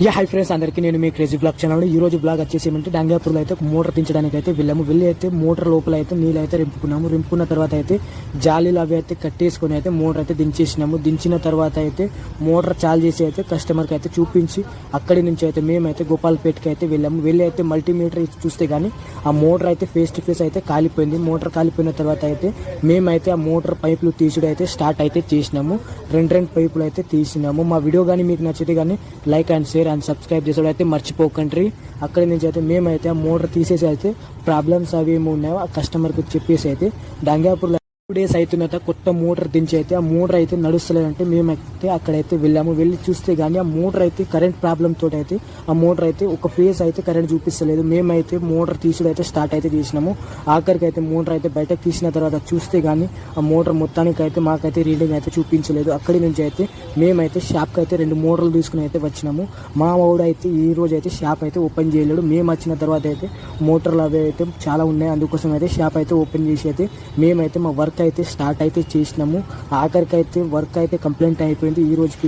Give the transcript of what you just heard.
Hi friends, అందరికీ నేను మీ crazy blog channel. ఈ రోజు బ్లాగ్ వచ్చేసి ఏమంటే డంగాపూర్లో అయితే మోటార్ దించడానికి అయితే వెళ్ళి అయితే మోటార్ లోపల అయితే నీళ్ళు అయితే రింపుకున్న తర్వాత అయితే జాలీలు అవి అయితే కట్టేసుకుని అయితే మోటార్ అయితే దించేసినాము. దించిన తర్వాత అయితే మోటార్ చాలు చేసి అయితే కస్టమర్కి అయితే చూపించి అక్కడి నుంచి అయితే మేమైతే గోపాల్పేటకి అయితే వెళ్ళి అయితే మల్టీమీటర్ చూస్తే కానీ ఆ మోటార్ అయితే ఫేస్ టు ఫేస్ అయితే కాలిపోయింది. మోటార్ కాలిపోయిన తర్వాత అయితే మేమైతే ఆ మోటార్ పైపులు తీసుడు అయితే స్టార్ట్ అయితే చేసినాము. రెండు పైపులు అయితే తీసినాము. మా వీడియో కానీ మీకు నచ్చితే కానీ like and share and subscribe చేసాడు అయితే మర్చిపోకండి. అక్కడి నుంచి అయితే మేమైతే ఆ మోటార్ తీసేసి అయితే ప్రాబ్లమ్స్ అవి ఏమి ఉన్నాయో ఆ కస్టమర్కి చెప్పేసి అయితే డంగాపూర్లో 2 days అవుతున్న కొత్త మోటార్ దించి అయితే ఆ మోటార్ అయితే నడుస్తలేదంటే మేమైతే అక్కడైతే వెళ్ళి చూస్తే కానీ ఆ మోటార్ అయితే కరెంట్ ప్రాబ్లమ్ తోటి అయితే ఆ మోటార్ అయితే ఒక ఫేజ్ అయితే కరెంట్ చూపిస్తలేదు. మేమైతే మోటార్ తీసుడు అయితే స్టార్ట్ అయితే చేసినాము. ఆఖరికి అయితే మోటార్ అయితే బయటకు తీసిన తర్వాత చూస్తే కానీ ఆ మోటార్ మొత్తానికి అయితే మాకైతే రీడింగ్ అయితే చూపించలేదు. అక్కడి నుంచి అయితే మేమైతే షాప్కి అయితే 2 మోటార్లు తీసుకుని అయితే వచ్చినాము. మా వాడు అయితే ఈ రోజు అయితే షాప్ అయితే ఓపెన్ చేయలేడు. మేము వచ్చిన తర్వాత అయితే మోటార్లు అవి అయితే చాలా ఉన్నాయి, అందుకోసం అయితే షాప్ అయితే ఓపెన్ చేసి అయితే మేమైతే మా వర్క్ అయితే స్టార్ట్ అయితే చేసినాము. ఆఖరికి అయితే వర్క్ అయితే కంప్లీట్ అయిపోయింది. ఈ రోజుకి